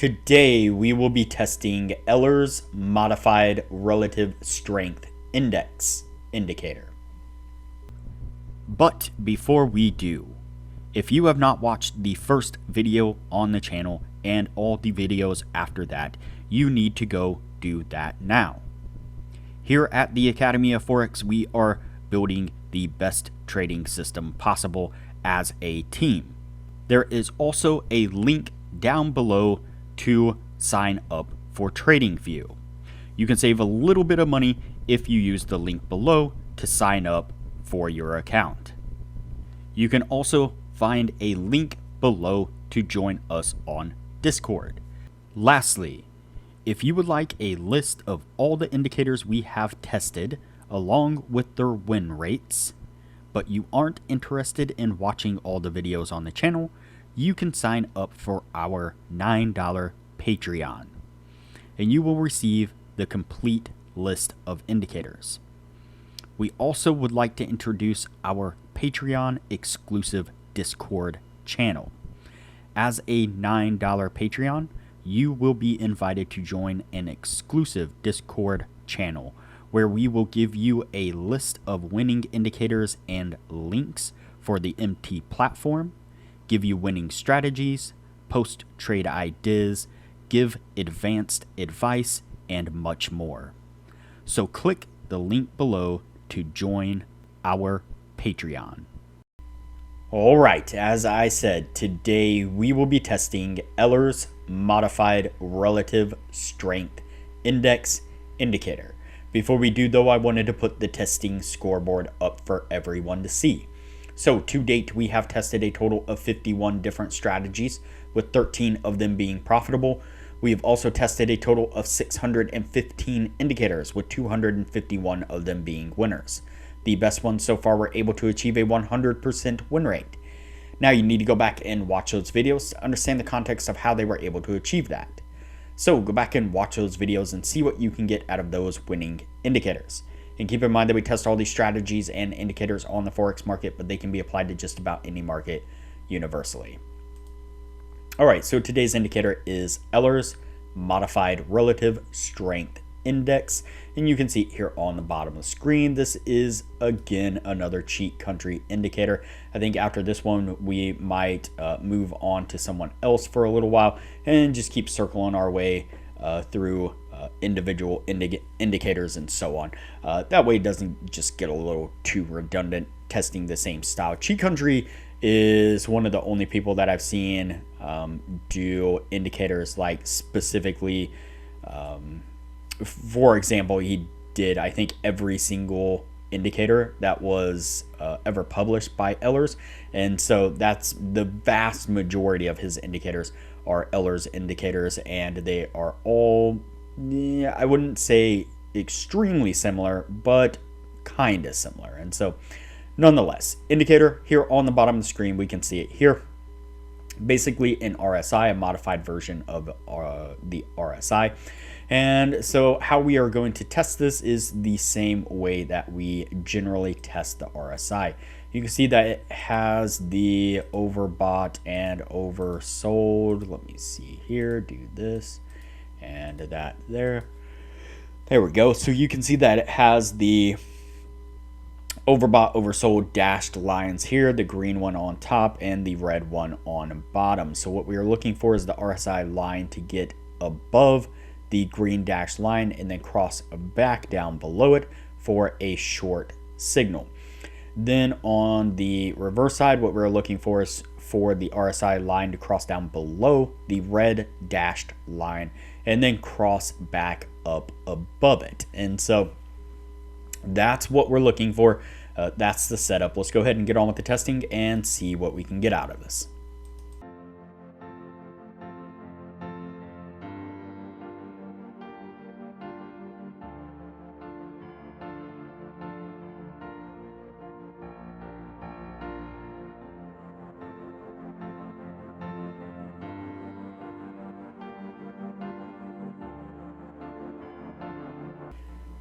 Today we will be testing Ehlers Modified Relative Strength Index indicator. But before we do, if you have not watched the first video on the channel and all the videos after that, you need to go do that now. Here at the Academy of Forex, we are building the best trading system possible as a team. There is also a link down below to sign up for Tradingview. You can save a little bit of money if you use the link below to sign up for your account. You can also find a link below to join us on Discord. Lastly, if you would like a list of all the indicators we have tested along with their win rates, but you aren't interested in watching all the videos on the channel, you can sign up for our $9 Patreon, and you will receive the complete list of indicators. We also would like to introduce our Patreon exclusive Discord channel. As a $9 Patreon, you will be invited to join an exclusive Discord channel where we will give you a list of winning indicators and links for the MT platform, give you winning strategies, post trade ideas, give advanced advice, and much more. So click the link below to join our Patreon. Alright, as I said, today we will be testing Ehlers Modified Relative Strength Index indicator. Before we do though, I wanted to put the testing scoreboard up for everyone to see. So to date, we have tested a total of 51 different strategies, with 13 of them being profitable. We have also tested a total of 615 indicators, with 251 of them being winners. The best ones so far were able to achieve a 100% win rate. Now you need to go back and watch those videos to understand the context of how they were able to achieve that. So go back and watch those videos and see what you can get out of those winning indicators. And keep in mind that we test all these strategies and indicators on the Forex market, but they can be applied to just about any market universally. Alright, so today's indicator is Ehlers Modified Relative Strength Index. And you can see it here on the bottom of the screen. This is, again, another cheat country indicator. I think after this one, we might move on to someone else for a little while and just keep circling our way through individual indicators and so on. That way it doesn't just get a little too redundant testing the same style. Cheat Country is one of the only people that I've seen do indicators like specifically, for example, he did, I think, every single indicator that was ever published by Ehlers, and so that's the vast majority of his indicators are Ehlers indicators, and they are all, I wouldn't say extremely similar, but kind of similar. And so nonetheless, indicator here on the bottom of the screen, we can see it here. Basically an RSI, a modified version of the RSI. And so how we are going to test this is the same way that we generally test the RSI. You can see that it has the overbought and oversold. Let me see here, do this and that there. There we go. So you can see that it has the overbought, oversold dashed lines here, the green one on top and the red one on bottom. So what we are looking for is the RSI line to get above the green dashed line and then cross back down below it for a short signal. Then on the reverse side, what we're looking for is for the RSI line to cross down below the red dashed line and then cross back up above it. And so that's what we're looking for. That's the setup. Let's go ahead and get on with the testing and see what we can get out of this.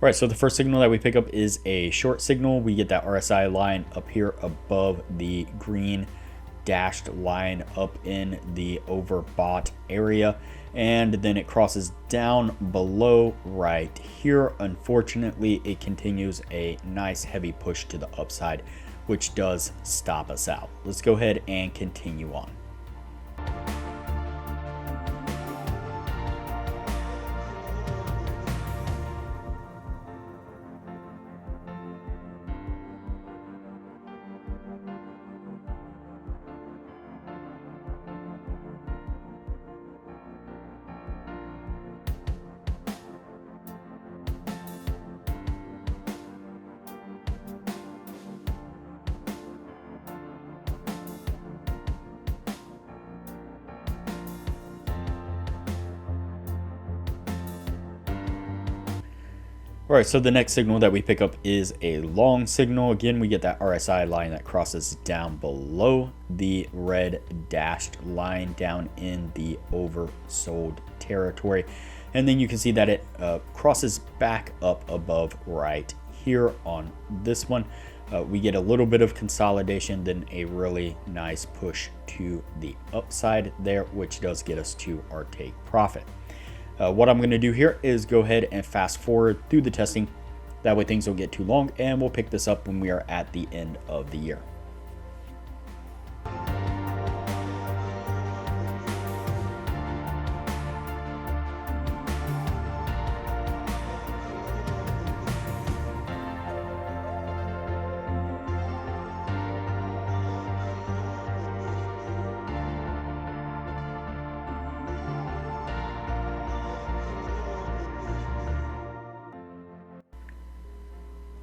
Right, so the first signal that we pick up is a short signal. We get that RSI line up here above the green dashed line up in the overbought area. and then it crosses down below right here. Unfortunately, it continues a nice heavy push to the upside, which does stop us out. Let's go ahead and continue on. All right, so the next signal that we pick up is a long signal. Again, we get that RSI line that crosses down below the red dashed line down in the oversold territory. And then you can see that it crosses back up above right here on this one. We get a little bit of consolidation, then a really nice push to the upside there, which does get us to our take profit. What I'm going to do here is go ahead and fast forward through the testing. That way things don't get too long, and we'll pick this up when we are at the end of the year.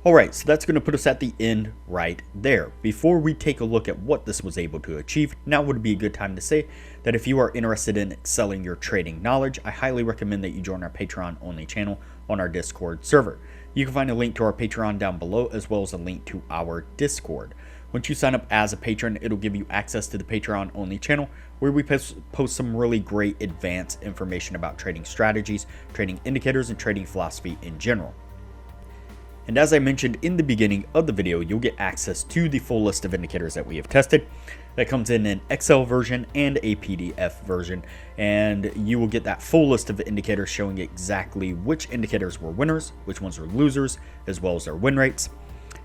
All right, so that's going to put us at the end right there. Before we take a look at what this was able to achieve, now would be a good time to say that if you are interested in excelling your trading knowledge, I highly recommend that you join our Patreon only channel on our Discord server. You can find a link to our Patreon down below, as well as a link to our Discord. Once you sign up as a patron, it'll give you access to the Patreon only channel, where we post some really great advanced information about trading strategies, trading indicators, and trading philosophy in general. And as I mentioned in the beginning of the video, you'll get access to the full list of indicators that we have tested. That comes in an Excel version and a PDF version, and you will get that full list of indicators showing exactly which indicators were winners, which ones were losers, as well as their win rates.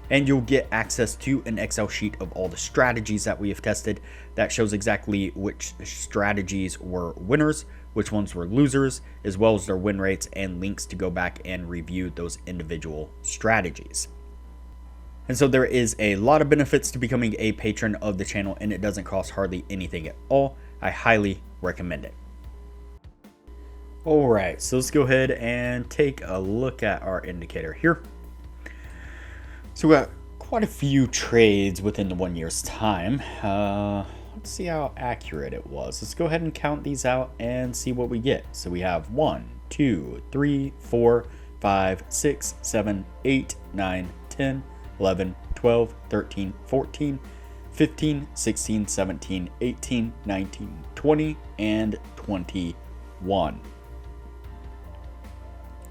And you'll get access to an Excel sheet of all the strategies that we have tested that shows exactly which strategies were winners, which ones were losers, as well as their win rates, and links to go back and review those individual strategies. And so there is a lot of benefits to becoming a patron of the channel, and it doesn't cost hardly anything at all. I highly recommend it. All right, so let's go ahead and take a look at our indicator here. So we got quite a few trades within the 1 year's time. Let's see how accurate it was. Let's go ahead and count these out and see what we get. So we have 1, 2, 3, 4, 5, 6, 7, 8, 9, 10, 11, 12, 13, 14, 15, 16, 17, 18, 19, 20, and 21.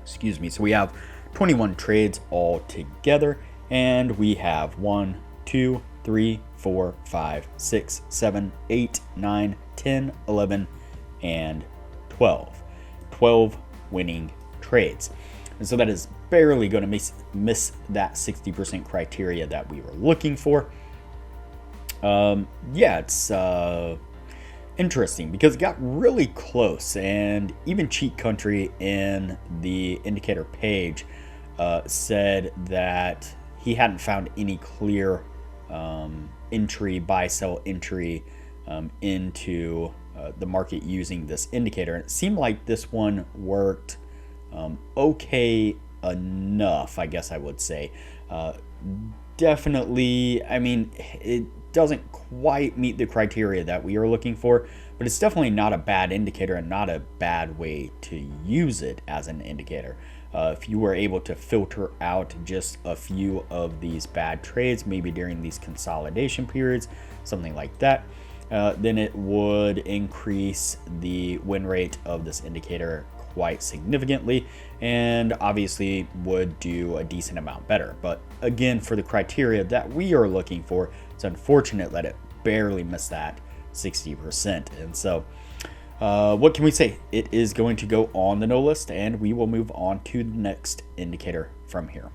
Excuse me. So we have 21 trades all together, and we have 1, 2, 3, 4, 5, 6, 7, 8, 9, 10, 11, and 12. 12 winning trades. And so that is barely going to miss that 60% criteria that we were looking for. Yeah, it's interesting because it got really close, and even Cheat Country in the indicator page said that he hadn't found any clear buy sell entry into the market using this indicator. And it seemed like this one worked okay enough, I guess I would say. Definitely, I mean, it doesn't quite meet the criteria that we are looking for, but it's definitely not a bad indicator and not a bad way to use it as an indicator. If you were able to filter out just a few of these bad trades, maybe during these consolidation periods, something like that, then it would increase the win rate of this indicator quite significantly, and obviously would do a decent amount better. But again, for the criteria that we are looking for, it's unfortunate that it barely missed that 60%. And so what can we say? It is going to go on the no list, and we will move on to the next indicator from here.